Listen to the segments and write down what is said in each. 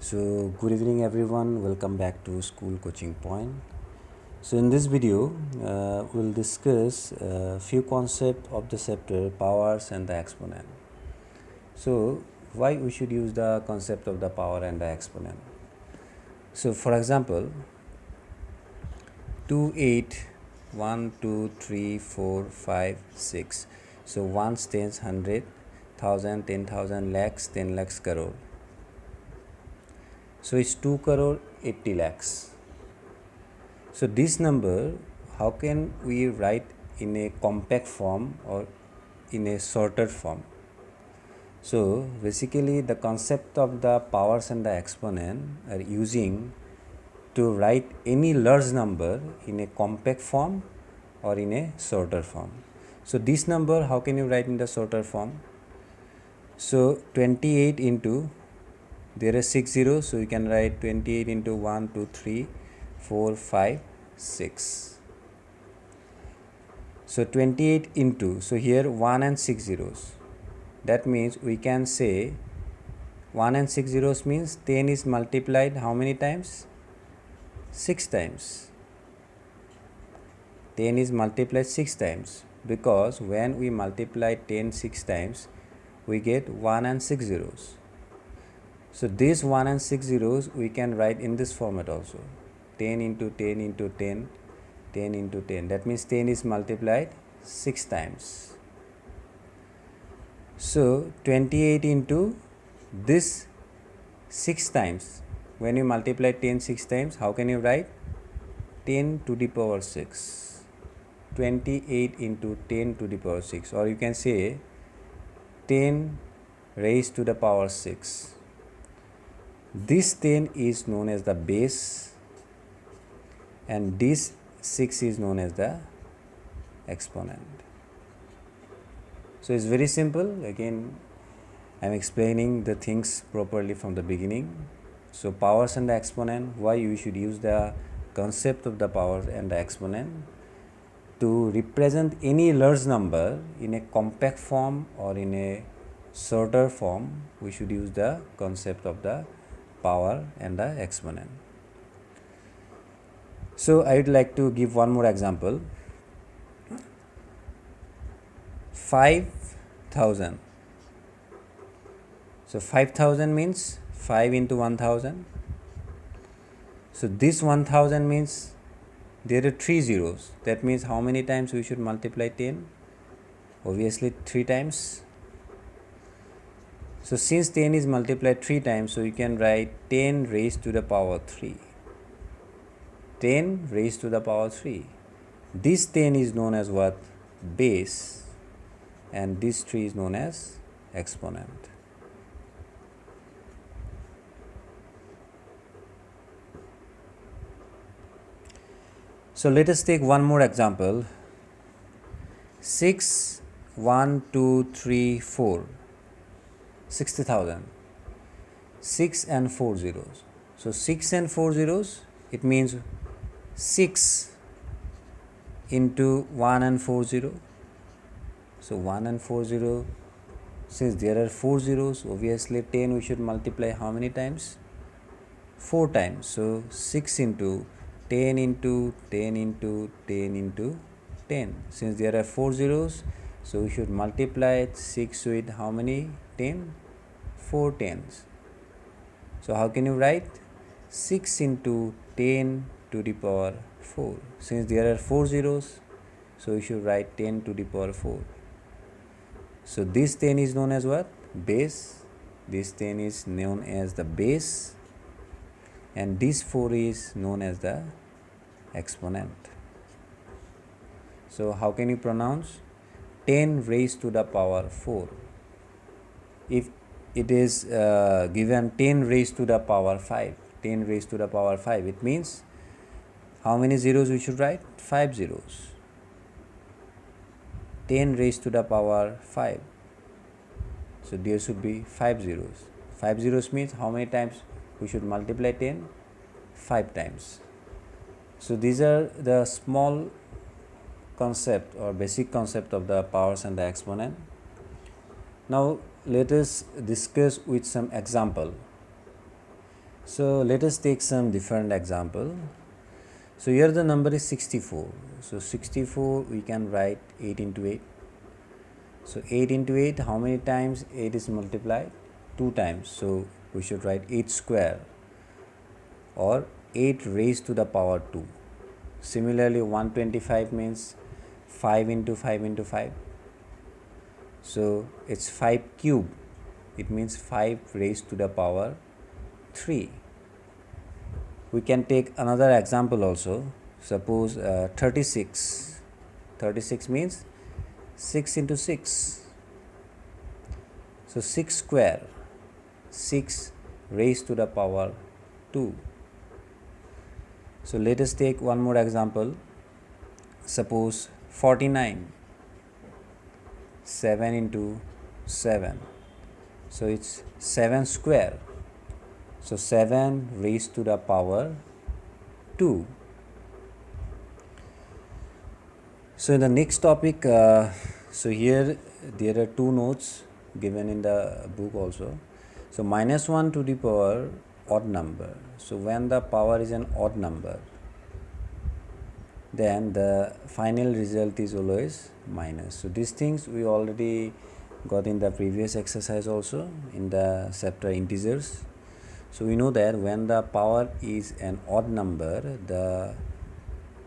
So good evening everyone, welcome back to School Coaching Point. So in this video we'll discuss a few concepts of the chapter powers and the exponent. So why we should use the concept of the power and the exponent. So for example 2 8 1 2 3 4 5 6. So ones, tens, hundred, thousand, 10,000, lakhs, 10 lakhs, crore. So it's 2 crore 80 lakhs. So this number, how can we write in a compact form or in a shorter form? So basically the concept of the powers and the exponent are using to write any large number in a compact form or in a shorter form. So this number, how can you write in the shorter form? So 28 into, there are 6 zeros, so you can write 28 into 1 2 3 4 5 6. So 28 into, so here 1 and 6 zeros, that means we can say 1 and 6 zeros means 10 is multiplied how many times? 6 times. 10 is multiplied 6 times, because when we multiply 10 6 times we get 1 and 6 zeros. So this 1 and 6 zeros we can write in this format also, 10 into 10 into 10, 10 into 10, that means 10 is multiplied 6 times. So 28 into this 6 times, when you multiply 10 6 times, how can you write? 10 to the power 6, 28 into 10 to the power 6, or you can say 10 raised to the power 6. This 10 is known as the base and this 6 is known as the exponent. So it's very simple. Again, I am explaining the things properly from the beginning. So powers and the exponent, why you should use the concept of the power and the exponent to represent any large number in a compact form or in a shorter form. We should use the concept of the power and the exponent. So I would like to give one more example. 5,000. So 5,000 means 5 into 1,000. So this 1,000 means there are 3 zeros. That means how many times we should multiply 10? Obviously 3 times. So since 10 is multiplied 3 times, so you can write 10 raised to the power 3. 10 raised to the power 3. This 10 is known as what? Base, and this 3 is known as exponent. So let us take one more example. 6 1 2 3 4, 60,000. 6 and 4 zeros. So 6 and 4 zeros, it means 6 into 1 and 4 0. So 1 and 4 0, since there are 4 zeros, obviously 10 we should multiply how many times? 4 times. So 6 into 10 into 10 into 10 into 10. Since there are 4 zeros, so we should multiply 6 with how many 10? 4 tens. So how can you write? 6 into 10 to the power 4. Since there are 4 zeros, so we should write 10 to the power 4. So this 10 is known as what? Base. This 10 is known as the base, and this 4 is known as the exponent. So how can you pronounce? 10 raised to the power 4. If it is given 10 raised to the power 5, 10 raised to the power 5, it means how many zeros we should write? 5 zeros. 10 raised to the power 5. So there should be 5 zeros. 5 zeros means how many times we should multiply 10? 5 times. So these are the small concept or basic concept of the powers and the exponent. Now let us discuss with some example. So let us take some different example. So here the number is 64. So 64 we can write 8 into 8. So 8 into 8, how many times 8 is multiplied? 2 times. So we should write 8 square or 8 raised to the power 2. Similarly 125 means 5 into 5 into 5. So it's 5 cube. It means 5 raised to the power 3. We can take another example also. Suppose 36. 36 means 6 into 6. So 6 square, 6 raised to the power 2. So let us take one more example. Suppose 49. 7 into 7. So it's 7 square. So 7 raised to the power 2. So in the next topic, so here there are two notes given in the book also. So minus 1 to the power odd number. So when the power is an odd number, then the final result is always minus. So these things we already got in the previous exercise also in the chapter integers. So we know that when the power is an odd number, the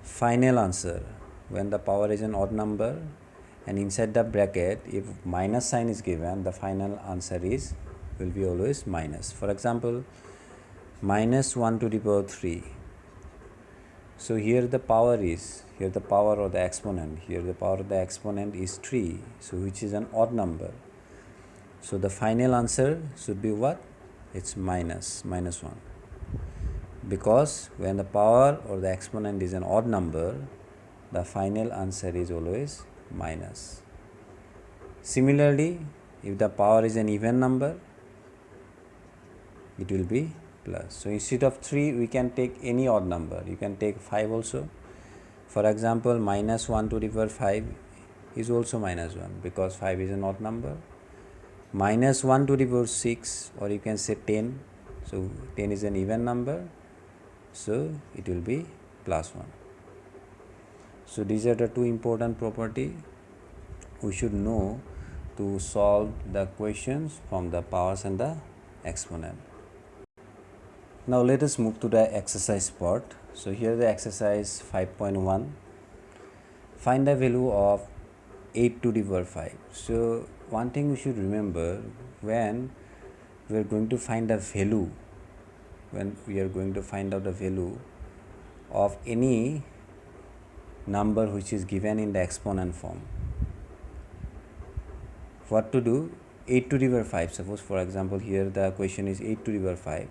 final answer, when the power is an odd number and inside the bracket if minus sign is given, the final answer will be always minus. For example, minus 1 to the power 3. So here the power or the exponent, here the power of the exponent is 3, so which is an odd number. So the final answer should be what? It's minus 1, because when the power or the exponent is an odd number, the final answer is always minus. Similarly, if the power is an even number, it will be plus. So instead of 3 we can take any odd number. You can take 5 also. For example, minus 1 to the power 5 is also minus 1 because 5 is an odd number. Minus 1 to the power 6, or you can say 10. So 10 is an even number, so it will be plus 1. So these are the two important property we should know to solve the questions from the powers and the exponent. Now let us move to the exercise part. So here the exercise 5.1. Find the value of 8 to the power 5. So one thing we should remember, when we are going to find the value, when we are going to find out the value of any number which is given in the exponent form, what to do? 8 to the power 5. Suppose for example here the question is 8 to the power 5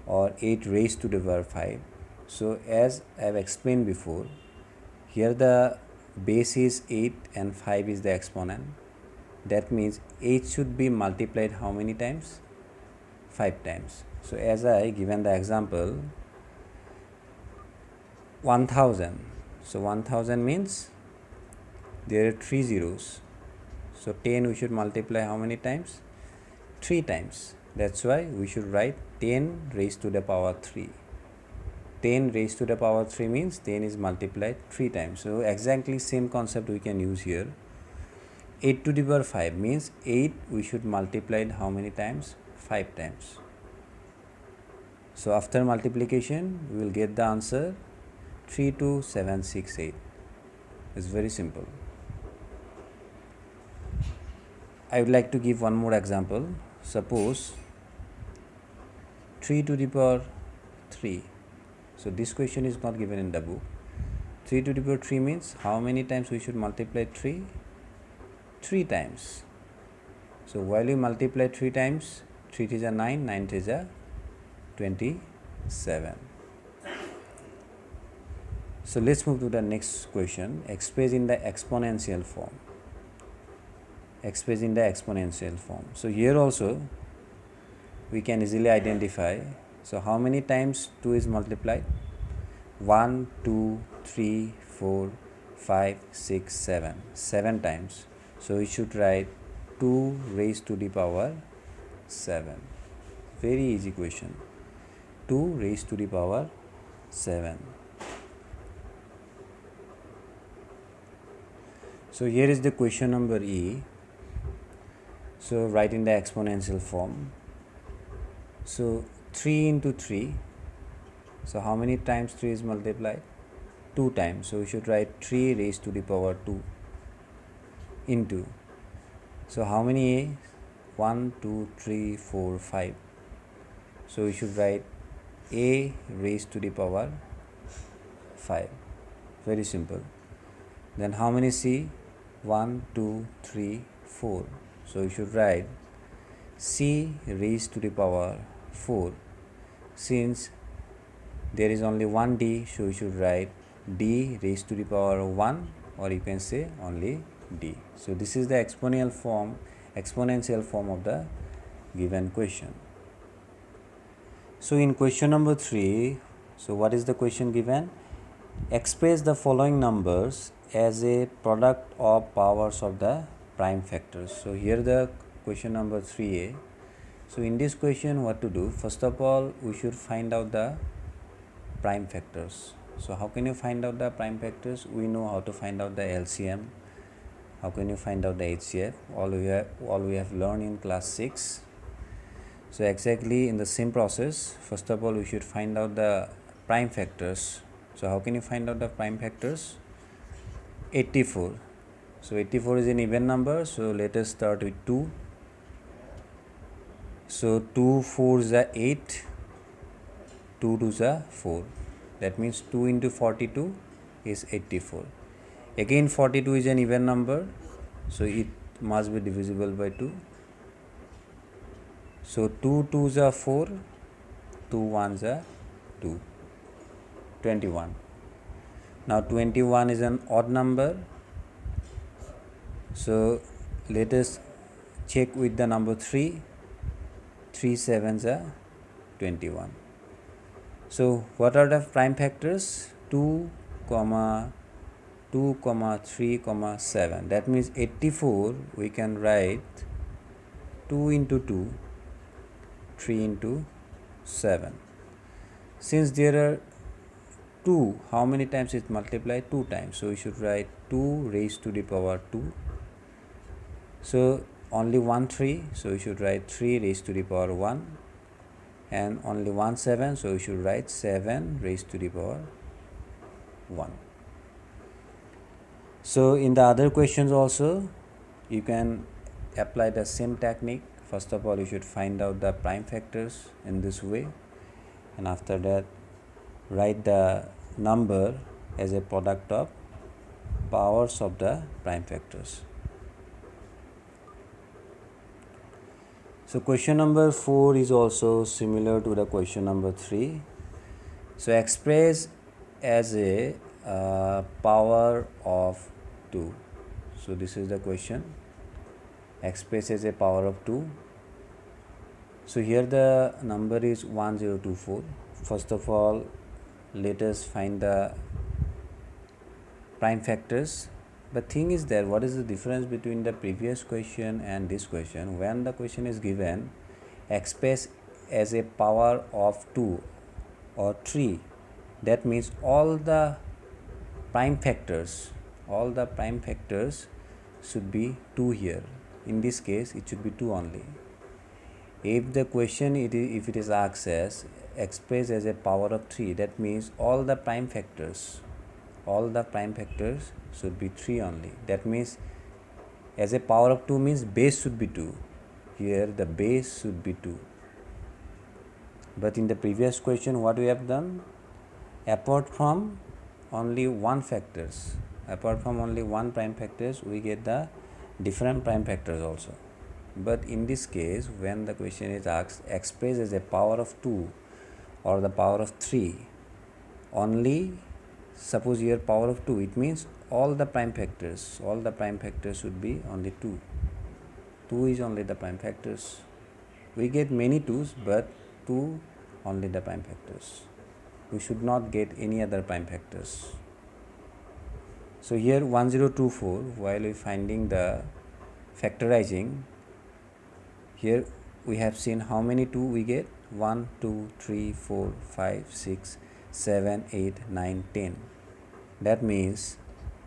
or 8 raised to the power 5. So as I have explained before, here the base is 8 and 5 is the exponent. That means 8 should be multiplied how many times? 5 times. So as I given the example 1000. So 1000 means there are 3 zeros. So 10 we should multiply how many times? 3 times. That's why we should write 10 raised to the power 3. 10 raised to the power 3 means 10 is multiplied 3 times. So exactly same concept we can use here. 8 to the power 5 means 8 we should multiply it how many times? 5 times. So after multiplication we will get the answer 32768. It's very simple. I would like to give one more example. Suppose 3 to the power 3. So this question is not given in the book. 3 to the power 3 means how many times we should multiply 3? 3 times. So while we multiply 3 times, 3 is a 9, 9 is a 27. So let's move to the next question. Express in the exponential form. Express in the exponential form. So here also we can easily identify. So how many times 2 is multiplied? 1, 2, 3, 4, 5, 6, 7. 7 times. So we should write 2 raised to the power 7. Very easy question. 2 raised to the power 7. So here is the question number E. So write in the exponential form. So 3 into 3. So how many times 3 is multiplied? 2 times. So we should write 3 raised to the power 2 into. So how many A? 1, 2, 3, 4, 5. So we should write A raised to the power 5. Very simple. Then how many C? 1, 2, 3, 4. So we should write C raised to the power 4. Since there is only one D, so we should write D raised to the power 1, or you can say only D. So this is the exponential form of the given question. So in question number 3, so what is the question given? Express the following numbers as a product of powers of the prime factors. So here the question number 3A. So in this question, what to do? First of all, we should find out the prime factors. So how can you find out the prime factors? We know how to find out the LCM. How can you find out the HCF? All we have learned in class 6. So exactly in the same process, first of all we should find out the prime factors. So how can you find out the prime factors? 84. So 84 is an even number, so let us start with 2. So 2 4 is 8, 2 2 is 4. That means 2 into 42 is 84. Again 42 is an even number, so it must be divisible by 2. So 2 2 is 4, 2 1 is 2, 21. Now 21 is an odd number, so let us check with the number 3. 3 7s are 21. So what are the prime factors? 2, 2, 3, 7. That means 84 we can write 2 into 2, 3 into 7. Since there are 2, how many times it multiplied? 2 times. So we should write 2 raised to the power 2. So only 1 3, so we should write 3 raised to the power 1. And only 1 7, so we should write 7 raised to the power 1. So in the other questions also you can apply the same technique. First of all, you should find out the prime factors in this way, and after that write the number as a product of powers of the prime factors. So question number 4 is also similar to the question number 3. So express as a power of 2. So this is the question. Express as a power of 2. So here the number is 1024. First of all, let us find the prime factors. But thing is that what is the difference between the previous question and this question? When the question is given express as a power of 2 or 3, that means all the prime factors should be 2 here. In this case it should be 2 only. If the question if it is asked as express as a power of 3, that means all the prime factors should be 3 only. That means as a power of 2 means base should be 2. Here the base should be 2. But in the previous question what we have done, apart from only one prime factors, we get the different prime factors also. But in this case, when the question is asked express as a power of 2 or the power of 3, only suppose here power of 2, it means all the prime factors should be only 2. 2 is only the prime factors. We get many 2's, but 2 only the prime factors. We should not get any other prime factors. So here 1024, while we finding the factorizing, here we have seen how many 2 we get, 1 2 3 4 5 6 7 8 9 10. That means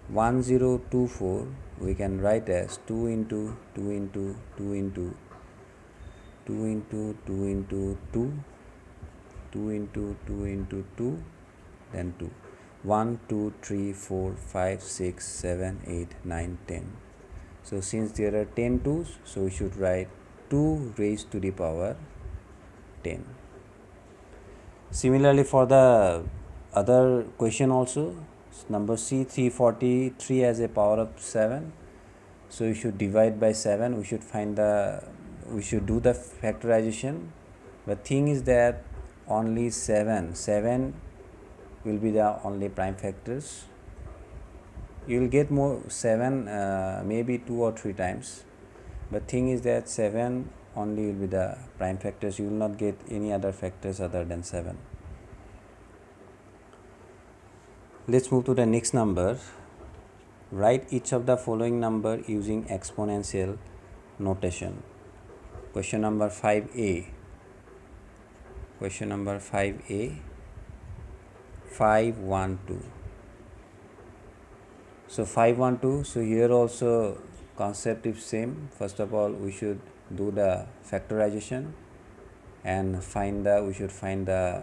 1024 we can write as 2 into 2 into 2 into 2 into 2 into 2, 2 into 2 into 2, then 2. 1 2 3 4 5 6 7 8 9 10. So since there are 10 2's, so we should write 2 raised to the power 10. Similarly for the other question also, number C 343 as a power of 7. So we should divide by 7. We should do the factorization. The thing is that only 7 will be the only prime factors. You will get more 7 maybe 2 or 3 times. But thing is that 7 only will be the prime factors. You will not get any other factors other than 7. Let's move to the next number. Write each of the following number using exponential notation. Question number 5a. Question number 5a. 512. So 512. So here also concept is same. First of all, we should do the factorization and we should find the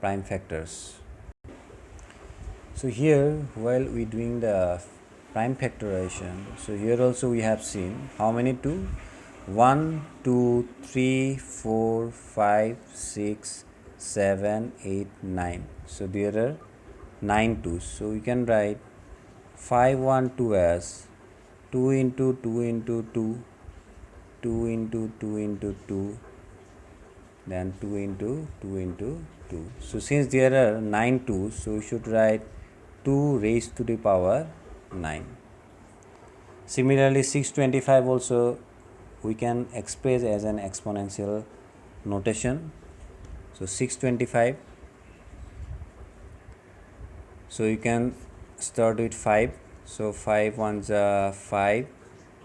prime factors. So here while we doing the prime factorization, so here also we have seen how many 2? 1 2 3 4 5 6 7 8 9. So there are 9 2's. So we can write 512 as 2 into 2 into 2, 2 into 2 into 2, then 2 into 2 into 2. So since there are 9 2's, so we should write 2 raised to the power 9. Similarly 625 also we can express as an exponential notation. So 625, so you can start with 5. So 5 1s are 5,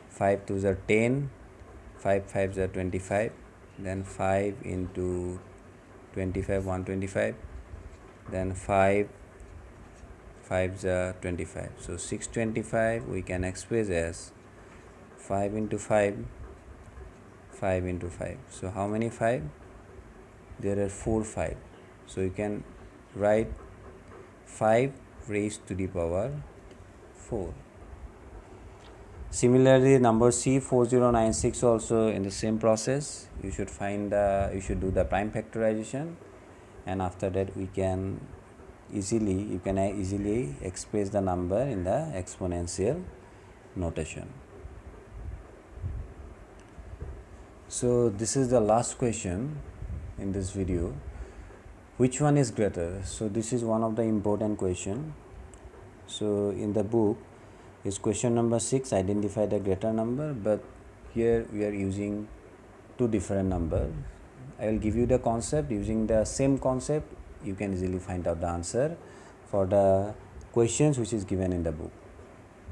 5 2s are 10, 5 5s are 25, then 5 into 25 125, then 5 5s are 25. So 625 we can express as 5 into 5, 5 into 5. So how many 5? There are 4 5. So you can write 5 raised to the power 4. Similarly number C 4096 also in the same process. You should do the prime factorization, and after that you can easily express the number in the exponential notation. So this is the last question in this video. Which one is greater? So this is one of the important question. So in the book is question number 6, identify the greater number, but here we are using two different numbers. I will give you the concept. Using the same concept you can easily find out the answer for the questions which is given in the book.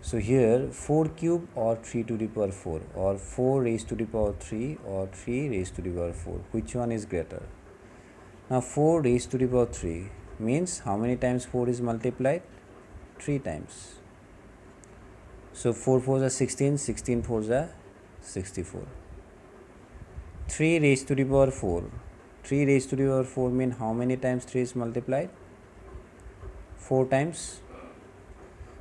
So here 4 cube or 3 to the power 4, or 4 raised to the power 3 or 3 raised to the power 4, which one is greater? Now 4 raised to the power 3 means how many times 4 is multiplied? 3 times. So 4 4s are 16, 16 4s are 64. 3 raised to the power 4, 3 raised to the power 4 mean how many times 3 is multiplied? 4 times.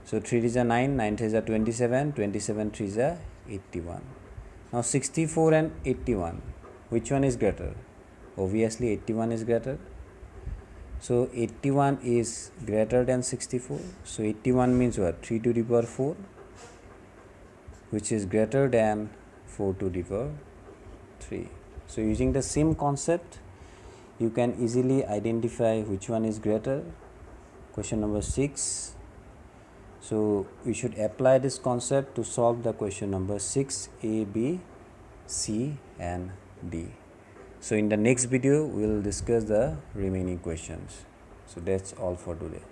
So 3 is a 9, 9 3 is a 27, 27 3 is a 81. Now 64 and 81, which one is greater? Obviously 81 is greater. So 81 is greater than 64. So 81 means what? 3 to the power 4, which is greater than 4 to the power 3. So using the same concept, you can easily identify which one is greater. Question number 6. So we should apply this concept to solve the question number 6, A, B, C and D. So in the next video we will discuss the remaining questions. So that's all for today.